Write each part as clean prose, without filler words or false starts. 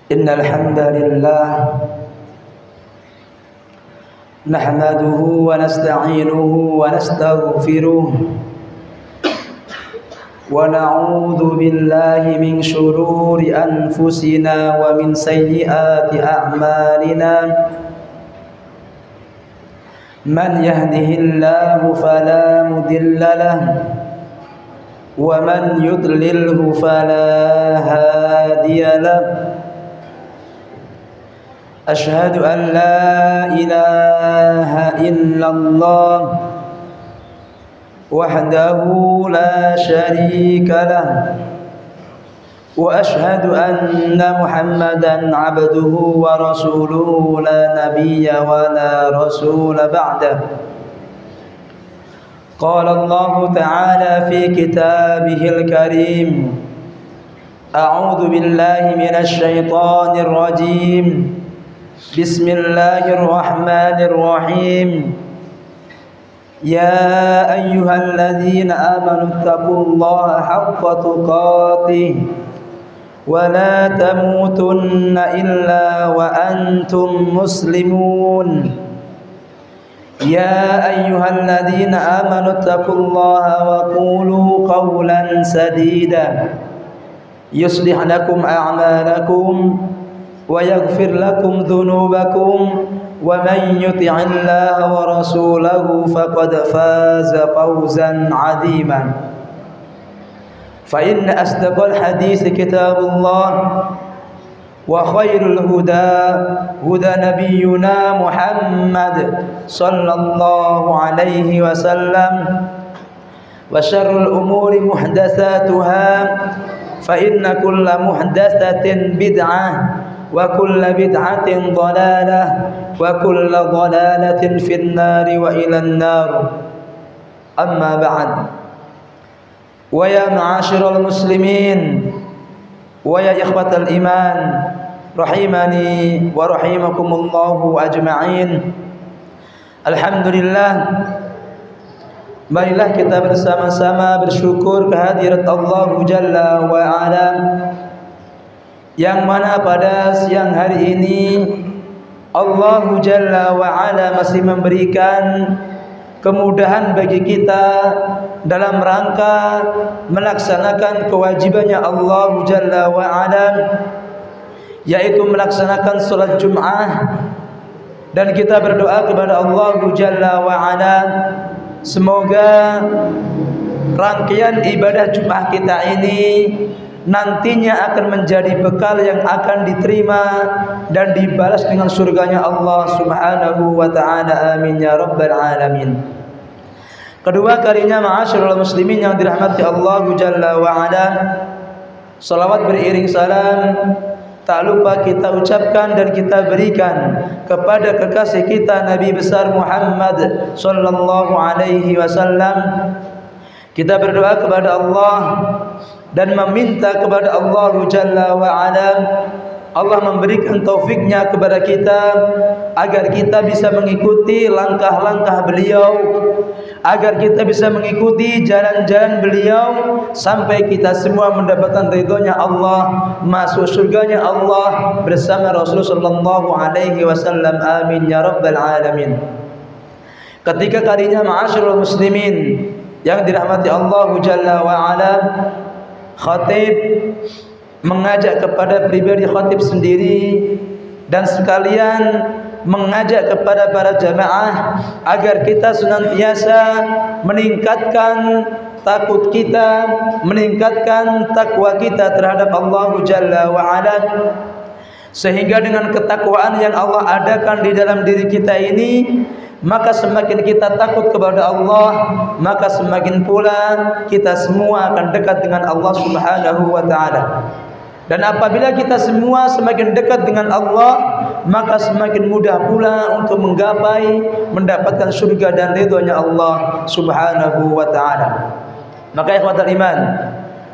Innal hamdalillah nahmaduhu wa nasta'inuhu wa nastaghfiruh wa na'udzu billahi min shururi anfusina wa min sayyiati a'malina man yahdihillahu fala mudilla lahu wa man yudlilhu fala hadiya lahu. Asyhadu an la ilaha illallah wahdahu la syarika lah wa asyhadu anna Muhammadan abduhu wa rasuluhu la nabiyya wa la rasula ba'dah. Qala Allah ta'ala fi kitabihil karim, a'udzu billahi minasy syaithanir rajim. Bismillahirrahmanirrahim. Ya ayyuhalladzina amanu taqullaha haqqa tuqatih wa la tamutunna illa wa antum muslimun. Ya ayyuhalladzina amanu taqullaha wa qulu qawlan sadida yuslih lakum a'malakum wa yaghfir lakum dhunubakum wa man yuti'illaha wa rasulahu faqad faza fawzan 'azima. Fa inna asdaqal hadits kitabullah wa khairul huda huda nabiyyuna Muhammad sallallahu alaihi wasallam wa syarrul umuri muhdatsatuha fa inna kulla muhdatsatin bid'ah wa kulla bid'atin dhalalah wa kulla dhalalatin fin-nari wa ilan nar. Amma ba'd. Wa ya ma'asyiral muslimin wa ya ikhwatal iman rahimani wa rahimakumullahu ajma'in. Alhamdulillah, marilah kita bersama-sama bersyukur kehadirat Allah Jalla wa Ala, yang mana pada siang hari ini Allah Jalla wa Ala masih memberikan kemudahan bagi kita dalam rangka melaksanakan kewajibannya Allah Jalla wa Ala, yaitu melaksanakan salat Jum'ah. Dan kita berdoa kepada Allah Jalla wa Ala, semoga rangkaian ibadah Jum'ah kita ini nantinya akan menjadi bekal yang akan diterima dan dibalas dengan surganya Allah Subhanahu wa ta'ala. Amin ya rabbal alamin. Kedua kalinya, ma'asyiral muslimin yang dirahmati Allah Jalla wa Ala, salawat beriring salam tak lupa kita ucapkan dan kita berikan kepada kekasih kita Nabi besar Muhammad sallallahu alaihi wasallam. Kita berdoa kepada Allah dan meminta kepada Allah Jalla wa Ala, Allah memberikan taufiknya kepada kita agar kita bisa mengikuti langkah-langkah beliau, agar kita bisa mengikuti jalan-jalan beliau sampai kita semua mendapatkan ridhonya Allah, masuk surganya Allah bersama Rasulullah sallallahu alaihi wasallam. Amin ya rabbal alamin. Ketiga kalinya, ma'asyiral muslimin yang dirahmati Allah Jalla wa Ala, khatib mengajak kepada pribadi khatib sendiri dan sekalian mengajak kepada para jamaah agar kita senantiasa meningkatkan takut kita, meningkatkan takwa kita terhadap Allah Jalla wa Ala, sehingga dengan ketakwaan yang Allah adakan di dalam diri kita ini, maka semakin kita takut kepada Allah, maka semakin pula kita semua akan dekat dengan Allah Subhanahu wa ta'ala. Dan apabila kita semua semakin dekat dengan Allah, maka semakin mudah pula untuk menggapai mendapatkan surga dan ridhonya Allah Subhanahu wa ta'ala. Maka ikhwatal iman,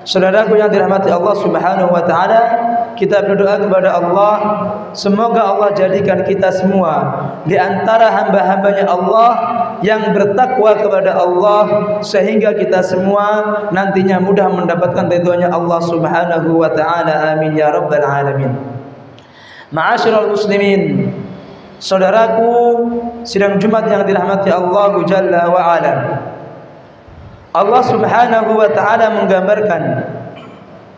saudaraku yang dirahmati Allah Subhanahu wa ta'ala, kita berdoa kepada Allah, semoga Allah jadikan kita semua di antara hamba-hambanya Allah yang bertakwa kepada Allah, sehingga kita semua nantinya mudah mendapatkan ridhonya Allah Subhanahu wa ta'ala. Amin ya rabbal alamin. Ma'asyiral muslimin, saudaraku sidang Jumat yang dirahmati Allah Jalla wa Ala. Allah Subhanahu wa taala menggambarkan,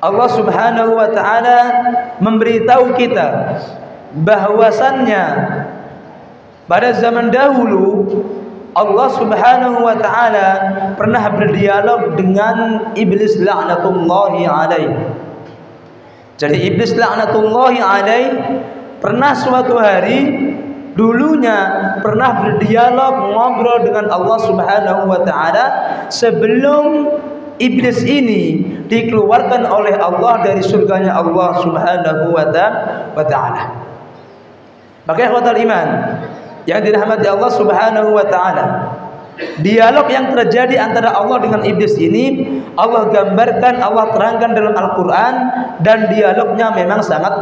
Allah Subhanahu wa taala memberitahu kita bahwasannya pada zaman dahulu Allah Subhanahu wa taala pernah berdialog dengan iblis laknatullahi alaih. Jadi iblis laknatullahi alaih pernah suatu hari dulunya pernah berdialog ngobrol dengan Allah Subhanahu wa taala sebelum iblis ini dikeluarkan oleh Allah dari surganya Allah Subhanahu wa taala. Maka ikhwatal iman yang dirahmati Allah Subhanahu wa taala, dialog yang terjadi antara Allah dengan iblis ini Allah gambarkan, Allah terangkan dalam Al-Quran, dan dialognya memang sangat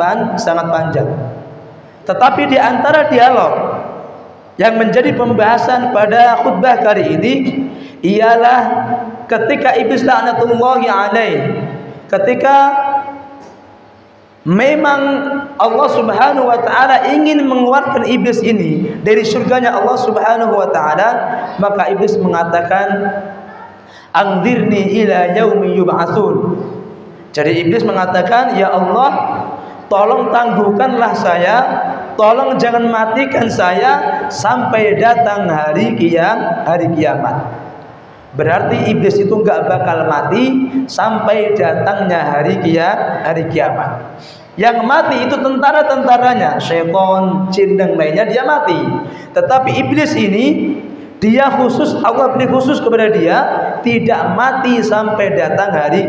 panjang. Tetapi di antara dialog yang menjadi pembahasan pada khutbah kali ini ialah ketika iblis laknatullahi alaih, ketika memang Allah Subhanahu wa taala ingin mengeluarkan iblis ini dari surganya Allah Subhanahu wa taala, maka iblis mengatakan, "Anzirni ila yaumi yub'atsun." Jadi iblis mengatakan, "Ya Allah, tolong tangguhkanlah saya, tolong jangan matikan saya sampai datang hari kiamat." Berarti iblis itu enggak bakal mati sampai datangnya hari kiamat. Yang mati itu tentara-tentaranya, syaitan, jin dan lainnya, dia mati. Tetapi iblis ini dia khusus, Allah beri khusus kepada dia, tidak mati sampai datang hari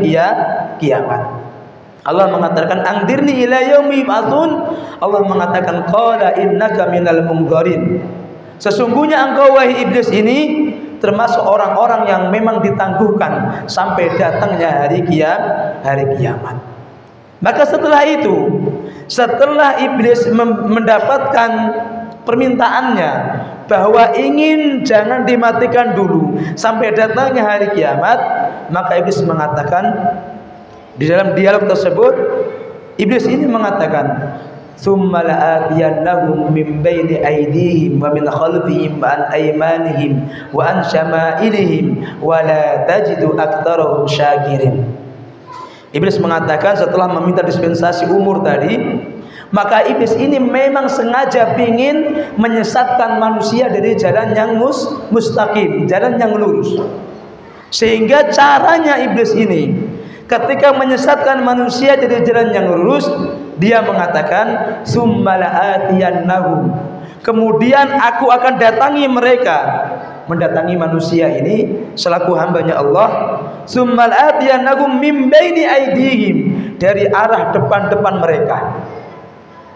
kiamat. Allah mengatakan, "Andirni ila yaumi yub'atsun." Allah mengatakan, "Qala innaka minal munzarin." Sesungguhnya engkau wahai iblis ini termasuk orang-orang yang memang ditangguhkan sampai datangnya hari kiamat. Maka setelah itu, setelah iblis mendapatkan permintaannya bahwa ingin jangan dimatikan dulu sampai datangnya hari kiamat, maka iblis mengatakan, di dalam dialog tersebut iblis ini mengatakan, "Tsumma la'atiyannahum min baini aydihim wa min khalfihim wa an aymanihim wa an syama'ilihim wa la tajidu aktsarahum syakirin." Iblis mengatakan setelah meminta dispensasi umur tadi, maka iblis ini memang sengaja ingin menyesatkan manusia dari jalan yang mustaqim, jalan yang lurus. Sehingga caranya iblis ini ketika menyesatkan manusia dari jalan yang lurus, dia mengatakan, "Tsumma la'atiyannahum." Kemudian aku akan datangi mereka, mendatangi manusia ini selaku hambanya Allah. "Tsumma la'atiyannahum min baini aydihim," dari arah depan-depan mereka.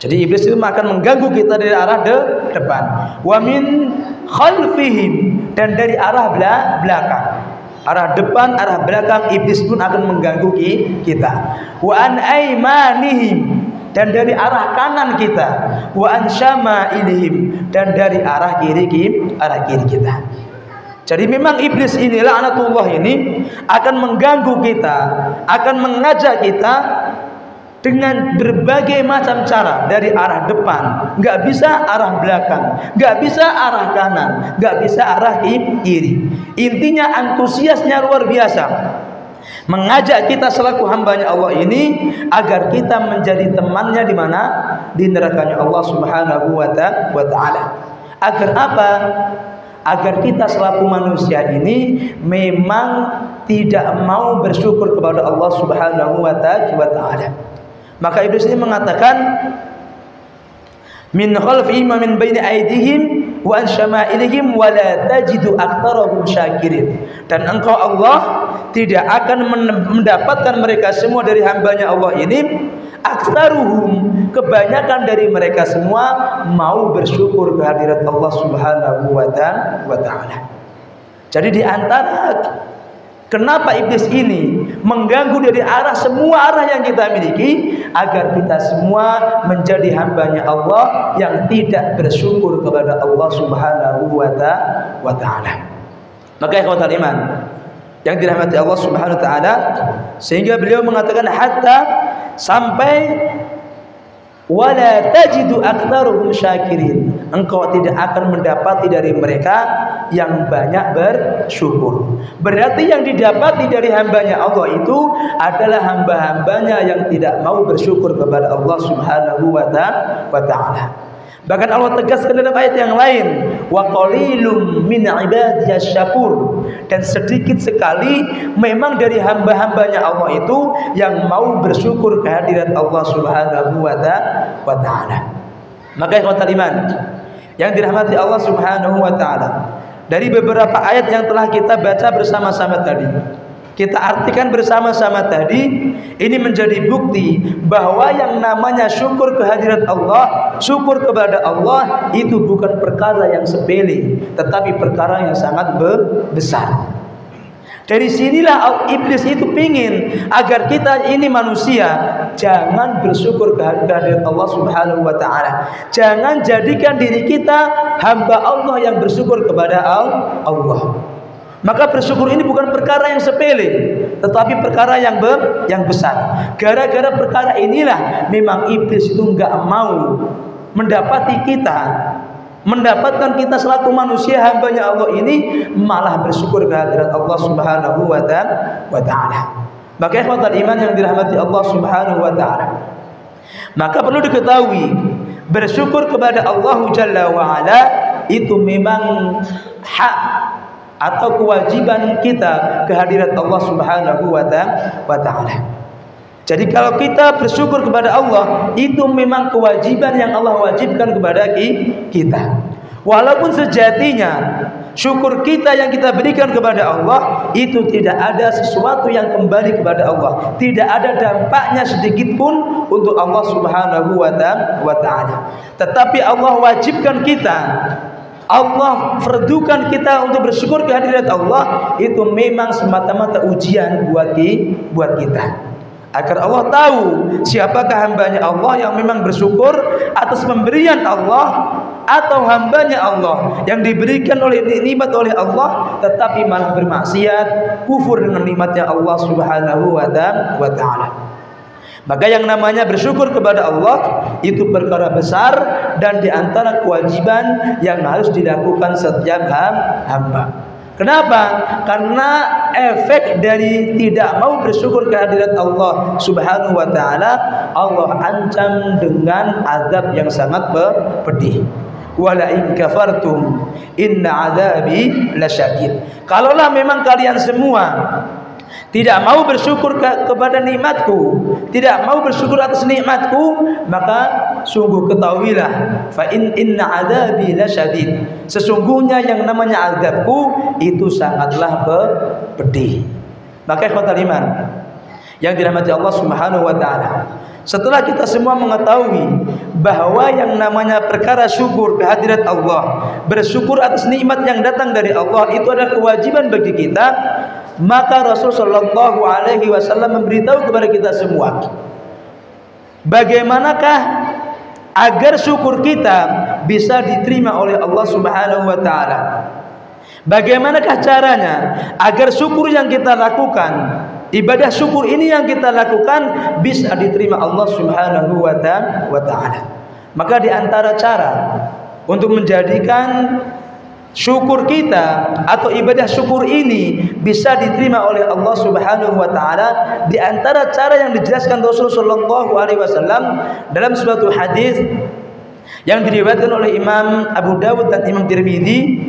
Jadi iblis itu akan mengganggu kita dari arah depan. "Wa min khalfihim," dan dari arah belakang. Arah depan, arah belakang, iblis pun akan mengganggu kita. "Wa an aymanihim," dan dari arah kanan kita. "Wa an syama'ilihim," dan dari arah kiri kita. Jadi memang iblis ini, laknatullah ini, akan mengganggu kita, akan mengajak kita dengan berbagai macam cara. Dari arah depan, nggak bisa arah belakang, nggak bisa arah kanan, nggak bisa arah kiri. Intinya antusiasnya luar biasa, mengajak kita selaku hambanya Allah ini agar kita menjadi temannya di mana? Di nerakanya Allah Subhanahu wa taala. Agar apa? Agar kita selaku manusia ini memang tidak mau bersyukur kepada Allah Subhanahu wa taala. Maka iblis ini mengatakan, "Min khalfihim wa min baini aydihim wa an syama'ilihim wa la tajidu aktsarahum syakirin." Dan engkau Allah tidak akan mendapatkan mereka semua dari hambanya Allah ini, aktsaruhum, kebanyakan dari mereka semua mau bersyukur kehadirat Allah Subhanahu wa taala. Jadi di antara kenapa iblis ini mengganggu dari semua arah yang kita miliki, agar kita semua menjadi hambanya Allah yang tidak bersyukur kepada Allah Subhanahu wa taala. Maka ikhwatal iman yang dirahmati Allah Subhanahu wa taala, sehingga beliau mengatakan hatta, sampai wala tajidu aktsaruhum syakirin. Engkau tidak akan mendapati dari mereka yang banyak bersyukur. Berarti yang didapati dari hambanya Allah itu adalah hamba-hambanya yang tidak mau bersyukur kepada Allah Subhanahu wa ta'ala. Bahkan Allah tegaskan dalam ayat yang lain, wa qalilum min ibadiyas syakur, dan sedikit sekali memang dari hamba-hambanya Allah itu yang mau bersyukur kehadirat Allah Subhanahu wa ta'ala. Maka ikhwatal iman yang dirahmati Allah Subhanahu wa ta'ala, dari beberapa ayat yang telah kita baca bersama-sama tadi, kita artikan bersama-sama tadi, ini menjadi bukti bahwa yang namanya syukur kehadirat Allah, syukur kepada Allah itu bukan perkara yang sepele, tetapi perkara yang sangat besar. Dari sinilah iblis itu pingin agar kita ini manusia jangan bersyukur kehadirat Allah Subhanahu wa ta'ala. Jangan jadikan diri kita hamba Allah yang bersyukur kepada Allah. Maka bersyukur ini bukan perkara yang sepele, tetapi perkara yang besar. Gara-gara perkara inilah memang iblis itu enggak mau mendapatkan kita selaku manusia hambanya Allah ini malah bersyukur kehadirat Allah Subhanahu wa ta'ala. Maka ikhwatal iman yang dirahmati Allah Subhanahu wa ta'ala, maka perlu diketahui bersyukur kepada Allah Jalla wa Ala itu memang hak atau kewajiban kita kehadirat Allah Subhanahu wa ta'ala. Jadi kalau kita bersyukur kepada Allah, itu memang kewajiban yang Allah wajibkan kepada kita. Walaupun sejatinya syukur kita yang kita berikan kepada Allah itu tidak ada sesuatu yang kembali kepada Allah, tidak ada dampaknya sedikit pun untuk Allah Subhanahu wa ta'ala. Tetapi Allah wajibkan kita, Allah fardukan kita untuk bersyukur kehadirat Allah, itu memang semata-mata ujian buat kita, agar Allah tahu siapakah hambanya Allah yang memang bersyukur atas pemberian Allah, atau hambanya Allah yang diberikan oleh nikmat oleh Allah tetapi malah bermaksiat, kufur dengan nikmatnya Allah Subhanahu wa ta'ala. Maka yang namanya bersyukur kepada Allah itu perkara besar dan diantara kewajiban yang harus dilakukan setiap hamba. Kenapa? Karena efek dari tidak mau bersyukur kehadirat Allah Subhanahu wa ta'ala, Allah ancam dengan azab yang sangat pedih. Wala in kafartum inna azabi lasyadid. Kalaulah memang kalian semua tidak mau bersyukur kepada nikmatku, tidak mau bersyukur atas nikmatku, maka sungguh ketahuilah fa inna adzabi lasyadid, sesungguhnya yang namanya azabku itu sangatlah pedih. Maka ikhwatal iman yang dirahmati Allah Subhanahu wa ta'ala, setelah kita semua mengetahui bahwa yang namanya perkara syukur kehadirat Allah, bersyukur atas nikmat yang datang dari Allah itu adalah kewajiban bagi kita, maka Rasulullah Shallallahu Alaihi Wasallam memberitahu kepada kita semua, bagaimanakah agar syukur kita bisa diterima oleh Allah Subhanahu Wa Taala. Bagaimanakah caranya agar syukur yang kita lakukan, ibadah syukur ini yang kita lakukan bisa diterima Allah Subhanahu Wa Taala. Maka di antara cara untuk menjadikan syukur kita atau ibadah syukur ini bisa diterima oleh Allah Subhanahu wa ta'ala, di antara cara yang dijelaskan Rasulullah Shallallahu Alaihi Wasallam dalam suatu hadis yang diriwayatkan oleh Imam Abu Dawud dan Imam Tirmidzi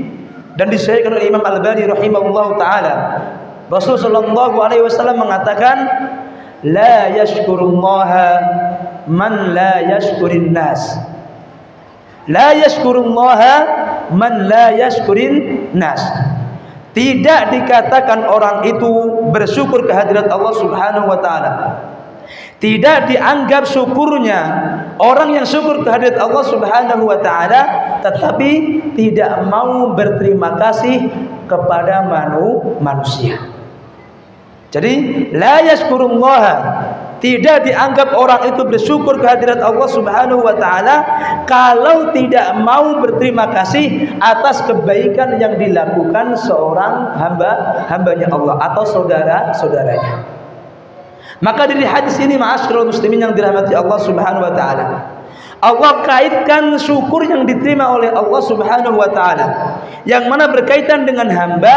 dan disahihkan oleh Imam Al-Albani rahimahullahu taala. Rasulullah Shallallahu Alaihi Wasallam mengatakan, la yashkurullaha man la yashkurin nas. La yashkurullaha man la yashkurin nas. Tidak dikatakan orang itu bersyukur kehadirat Allah Subhanahu wa ta'ala, tidak dianggap syukurnya orang yang syukur kehadirat Allah Subhanahu wa ta'ala, tetapi tidak mau berterima kasih kepada manusia. Jadi la yashkurullaha, tidak dianggap orang itu bersyukur kehadirat Allah Subhanahu wa ta'ala kalau tidak mau berterima kasih atas kebaikan yang dilakukan seorang hambanya Allah atau saudara-saudaranya. Maka dari hadis ini, ma'asyiral muslimin yang dirahmati Allah Subhanahu wa ta'ala, Allah kaitkan syukur yang diterima oleh Allah Subhanahu wa taala, yang mana berkaitan dengan hamba,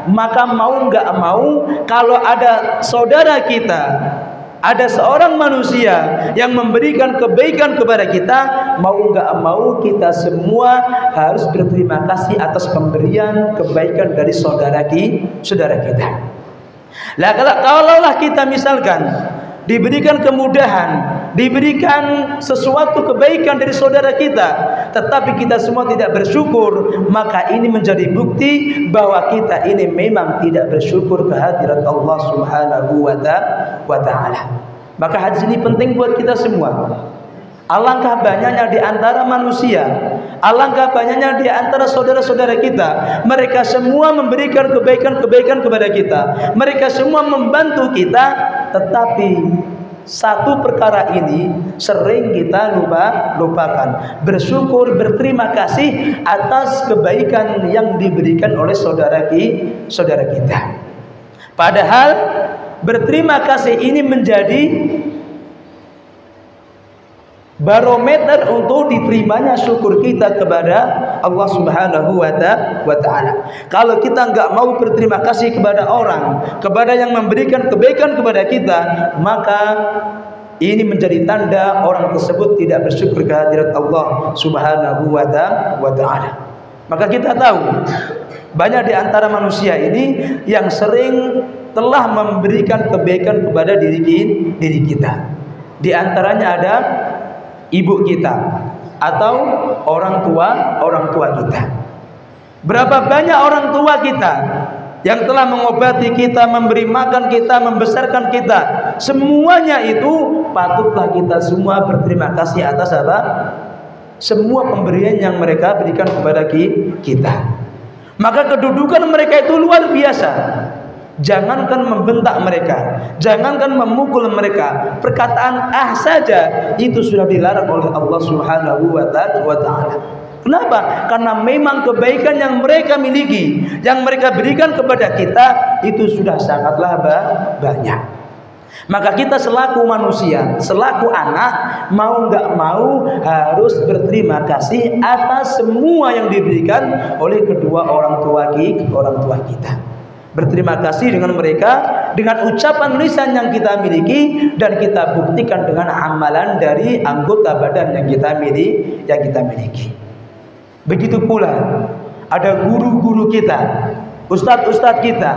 maka mau nggak mau kalau ada saudara kita, ada seorang manusia yang memberikan kebaikan kepada kita, mau nggak mau kita semua harus berterima kasih atas pemberian kebaikan dari saudara kita. Lah kalaulah kita misalkan diberikan kemudahan, diberikan sesuatu kebaikan dari saudara kita, tetapi kita semua tidak bersyukur, maka ini menjadi bukti bahwa kita ini memang tidak bersyukur kehadirat Allah Subhanahu wa taala. Maka hadis ini penting buat kita semua. Alangkah banyaknya di antara manusia, alangkah banyaknya di antara saudara-saudara kita, mereka semua memberikan kebaikan-kebaikan kepada kita, mereka semua membantu kita, tetapi satu perkara ini sering kita lupakan. Bersyukur, berterima kasih atas kebaikan yang diberikan oleh saudara kita. Padahal berterima kasih ini menjadi barometer untuk diterimanya syukur kita kepada Allah Subhanahu wa taala. Kalau kita enggak mau berterima kasih kepada orang, kepada yang memberikan kebaikan kepada kita, maka ini menjadi tanda orang tersebut tidak bersyukur kehadirat Allah Subhanahu wa taala. Maka kita tahu banyak di antara manusia ini yang sering telah memberikan kebaikan kepada diri kita. Di antaranya ada ibu kita atau orang tua kita. Berapa banyak orang tua kita yang telah mengobati kita, memberi makan kita, membesarkan kita, semuanya itu patutlah kita semua berterima kasih atas apa? Semua pemberian yang mereka berikan kepada kita. Maka kedudukan mereka itu luar biasa. Jangankan membentak mereka, jangankan memukul mereka, perkataan saja itu sudah dilarang oleh Allah Subhanahu wa taala. Kenapa? Karena memang kebaikan yang mereka miliki, yang mereka berikan kepada kita itu sudah sangatlah banyak. Maka kita selaku manusia, selaku anak, mau nggak mau harus berterima kasih atas semua yang diberikan oleh kedua orang tua kita. Berterima kasih dengan mereka, dengan ucapan lisan yang kita miliki, dan kita buktikan dengan amalan dari anggota badan yang kita miliki. Begitu pula ada guru-guru kita, ustadz-ustadz kita,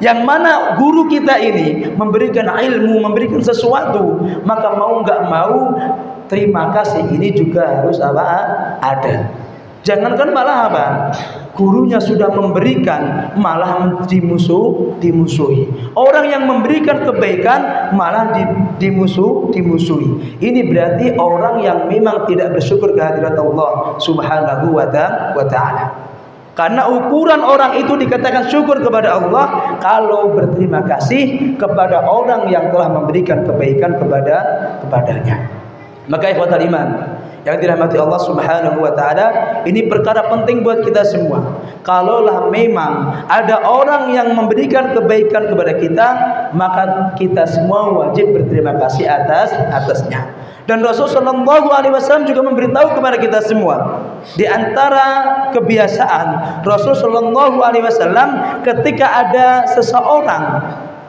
yang mana guru kita ini memberikan ilmu, memberikan sesuatu, maka mau nggak mau terima kasih ini juga harus ada. Jangankan malah apa? Gurunya sudah memberikan, malah dimusuhi. Orang yang memberikan kebaikan malah dimusuhi. Ini berarti orang yang memang tidak bersyukur kehadirat Allah Subhanahu wa taala. Karena ukuran orang itu dikatakan syukur kepada Allah kalau berterima kasih kepada orang yang telah memberikan kebaikan kepadanya. Maka ikhwatal iman yang dirahmati Allah Subhanahu wa taala, ini perkara penting buat kita semua. Kalaulah memang ada orang yang memberikan kebaikan kepada kita, maka kita semua wajib berterima kasih atasnya. Dan Rasulullah SAW juga memberitahu kepada kita semua, di antara kebiasaan Rasulullah SAW ketika ada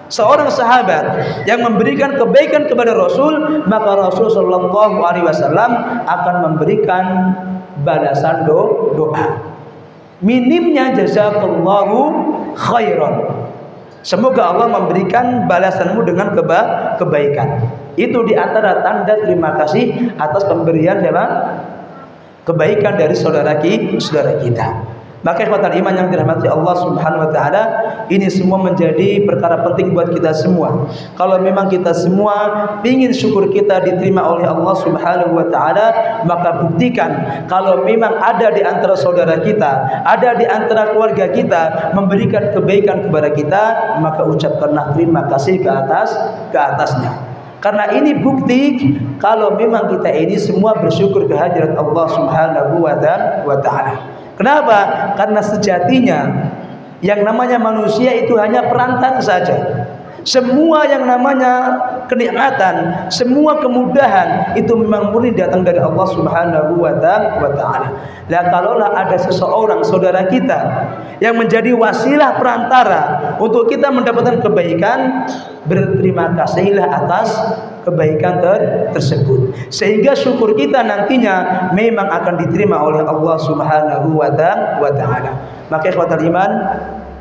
seorang sahabat yang memberikan kebaikan kepada Rasul, maka Rasul sallallahu alaihi wasallam akan memberikan balasan doa. Minimnya jazakallahu khairan. Semoga Allah memberikan balasanmu dengan kebaikan. Itu di antara tanda terima kasih atas pemberian kebaikan dari saudara kita. Maka ikhwatal iman yang dirahmati Allah Subhanahu wa taala, ini semua menjadi perkara penting buat kita semua. Kalau memang kita semua ingin syukur kita diterima oleh Allah Subhanahu wa taala, maka buktikan kalau memang ada di antara saudara kita, ada di antara keluarga kita memberikan kebaikan kepada kita, maka ucapkanlah terima kasih ke atasnya. Karena ini bukti kalau memang kita ini semua bersyukur kehadirat Allah Subhanahu wa taala. Kenapa? Karena sejatinya yang namanya manusia itu hanya perantara saja. Semua yang namanya kenikmatan, semua kemudahan itu memang murni datang dari Allah Subhanahu wa taala. Lah kalaulah ada seseorang saudara kita yang menjadi wasilah perantara untuk kita mendapatkan kebaikan, berterima kasihlah atas kebaikan tersebut, sehingga syukur kita nantinya memang akan diterima oleh Allah Subhanahu wa taala. Maka ikhwatal iman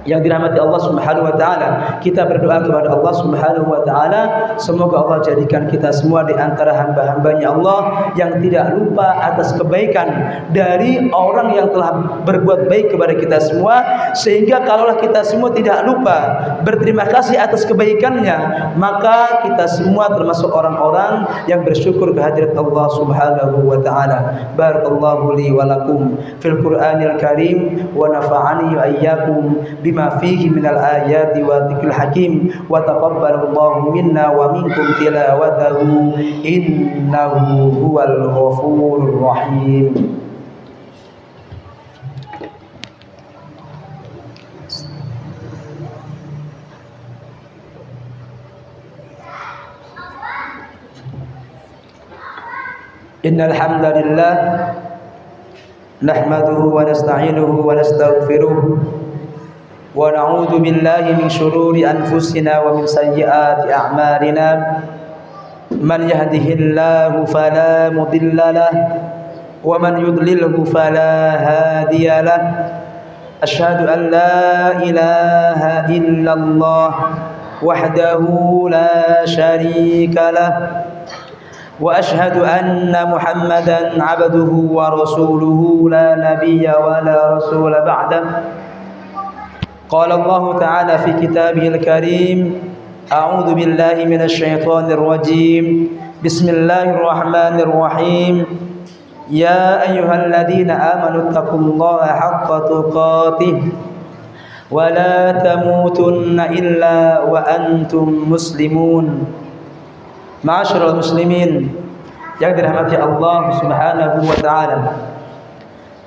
yang dirahmati Allah Subhanahu wa taala, kita berdoa kepada Allah Subhanahu wa taala semoga Allah jadikan kita semua di antara hamba-hambanya Allah yang tidak lupa atas kebaikan dari orang yang telah berbuat baik kepada kita semua, sehingga kalaulah kita semua tidak lupa berterima kasih atas kebaikannya, maka kita semua termasuk orang-orang yang bersyukur kehadirat Allah Subhanahu wa taala. Barakallahu li wa lakum fil Qur'anil Karim wa nafa'ani wa iyyakum bima fihi minal ayati wa dzikril hakim wa taqabbalallahu minna wa minkum tilawatahu innahu huwal ghafurur rahim. Innal hamdalillah nahmaduhu wa nasta'inuhu wa nastaghfiruh wa na'udzu billahi min shururi anfusina wa min sayyiati a'malina. Man yahdihillahu fala mudilla lahu wa man yudlilhu fala hadiya lahu. Asyhadu an la ilaha illallah wahdahu la syarika lahu wa asyhadu anna Muhammadan 'abduhu wa rasuluhu la nabiyya wa la rasula ba'dahu. Qala Allah Ta'ala fi kitabihil karim, a'udzu billahi minasy syaithanir rajim. Bismillahirrahmanirrahim. Ya ayyuhalladzina amanu taqullaha haqqa tuqatih wa la tamutunna illa wa antum muslimun. Ma'asyiral muslimin yang dirahmati Allah Subhanahu wa taala.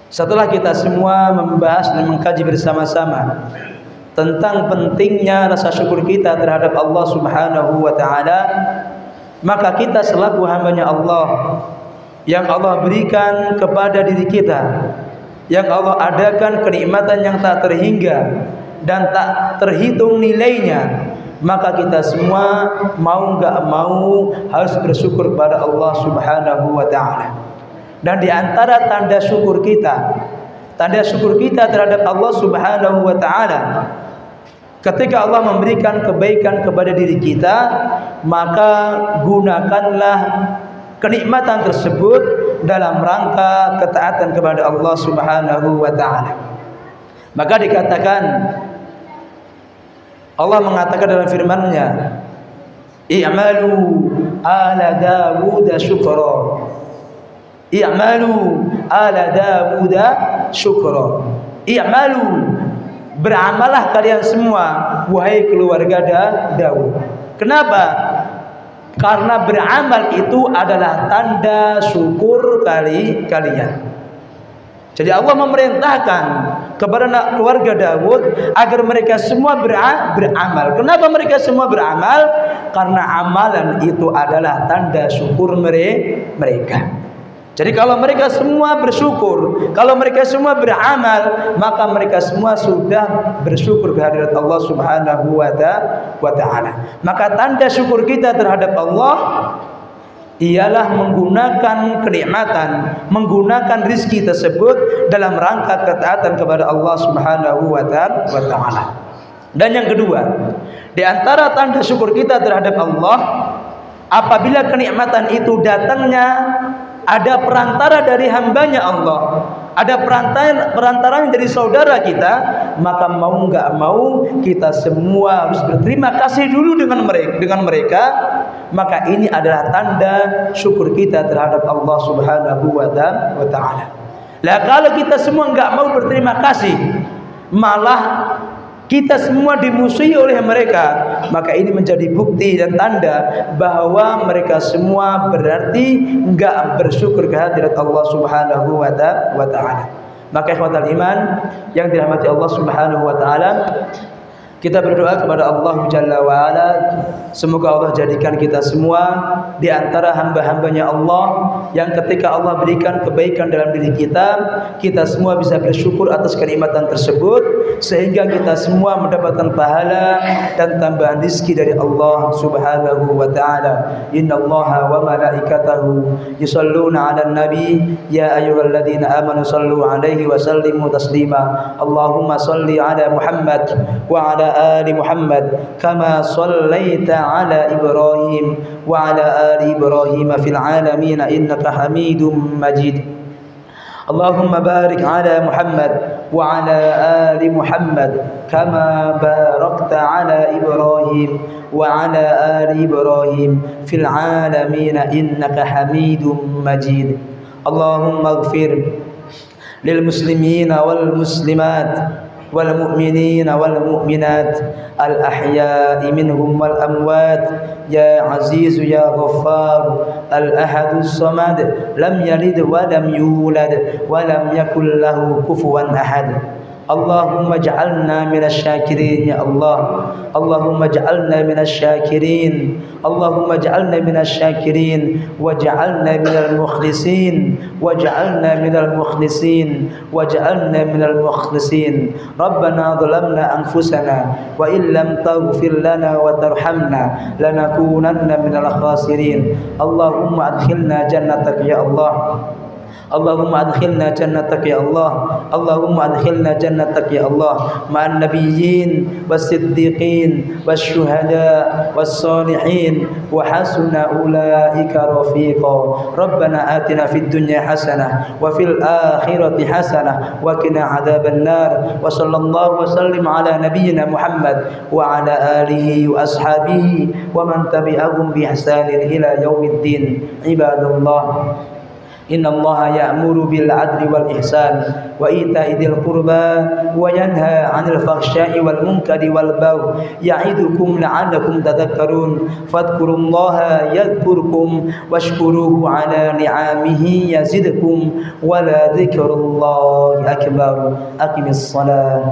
Setelah kita semua membahas dan mengkaji bersama-sama tentang pentingnya rasa syukur kita terhadap Allah Subhanahu wa taala, maka kita selaku hambanya Allah yang Allah berikan kepada diri kita, yang Allah adakan kenikmatan yang tak terhingga dan tak terhitung nilainya, maka kita semua mau enggak mau harus bersyukur kepada Allah Subhanahu wa taala. Dan di antara tanda syukur kita terhadap Allah Subhanahu wa taala, ketika Allah memberikan kebaikan kepada diri kita, maka gunakanlah kenikmatan tersebut dalam rangka ketaatan kepada Allah Subhanahu wa taala. Maka dikatakan, Allah mengatakan dalam firman-Nya, "I'malu ala Dawud syukra." I'malu ala Dawud syukra. I'malu, beramalah kalian semua wahai keluarga Daud. Kenapa? Karena beramal itu adalah tanda syukur kalian. Jadi Allah memerintahkan kepada keluarga Daud agar mereka semua beramal. Kenapa mereka semua beramal? Karena amalan itu adalah tanda syukur mereka. Jadi kalau mereka semua bersyukur, kalau mereka semua beramal, maka mereka semua sudah bersyukur kehadirat Allah Subhanahu wa taala. Maka tanda syukur kita terhadap Allah ialah menggunakan kenikmatan, menggunakan rizki tersebut dalam rangka ketaatan kepada Allah Subhanahu wa taala. Dan yang kedua, di antara tanda syukur kita terhadap Allah, apabila kenikmatan itu datangnya ada perantara dari hambanya Allah, ada perantara dari saudara kita, maka mau enggak mau kita semua harus berterima kasih dulu dengan mereka. Maka ini adalah tanda syukur kita terhadap Allah Subhanahu wa taala. Lah kalau kita semua enggak mau berterima kasih, malah kita semua dimusuhi oleh mereka, maka ini menjadi bukti dan tanda bahwa mereka semua berarti enggak bersyukur kehadirat Allah Subhanahu wa taala. Maka ikhwatal iman yang dirahmati Allah Subhanahu wa taala, Kita berdoa kepada Allah Jalla wa'ala, semoga Allah jadikan kita semua di antara hamba-hambanya Allah yang ketika Allah berikan kebaikan dalam diri kita, kita semua bisa bersyukur atas kenikmatan tersebut, sehingga kita semua mendapatkan pahala dan tambahan rizki dari Allah Subhanahu wa ta'ala. Innallaha wa malaikatahu yusalluna 'alan nabi ya ayyuhalladzina amanu sallu 'alaihi wa sallimu taslima. Allahumma salli 'ala Muhammad wa 'ala آل محمد كما صليت على إبراهيم وعلى آل إبراهيم في العالمين إنك حميد مجيد. اللهم بارك على محمد وعلى آل محمد كما باركت على إبراهيم وعلى آل إبراهيم في العالمين إنك حميد مجيد. اللهم اغفر للمسلمين والمسلمات والمؤمنين والمؤمنات الأحياء منهم والأموات يا عزيز يا غفار الأحد الصمد لم يلد ولم يولد ولم يكن له كفوا أحد. اللهم اجعلنا من الشاكرين يا الله. اللهم اجعلنا من الشاكرين. اللهم اجعلنا من الشاكرين واجعلنا من المخلصين واجعلنا من المخلصين واجعلنا من المخلصين. ربنا ظلمنا أنفسنا وإن لم تغفر لنا وترحمنا لنكونن من الخاسرين. اللهم أدخلنا جنتك يا الله. اللهم أدخلنا جنتك يا الله. اللهم أدخلنا جنتك يا الله مع النبيين والصديقين والشهداء والصالحين وحسن أولئك رفيقا. ربنا آتنا في الدنيا حسنة وفي الآخرة حسنة وقنا عذاب النار. وصلى الله وسلم على نبينا محمد وعلى آله وأصحابه ومن تبعهم بإحسان إلى يوم الدين. عباد الله، إن الله يأمر بالعدل والإحسان وإيتاء ذي القربى وينهى عن الفحشاء والمنكر والبغي يعظكم لعلكم تذكرون. فاذكروا الله يذكركم واشكروه على نعمه يزدكم ولذكر الله أكبر. أقم الصلاة.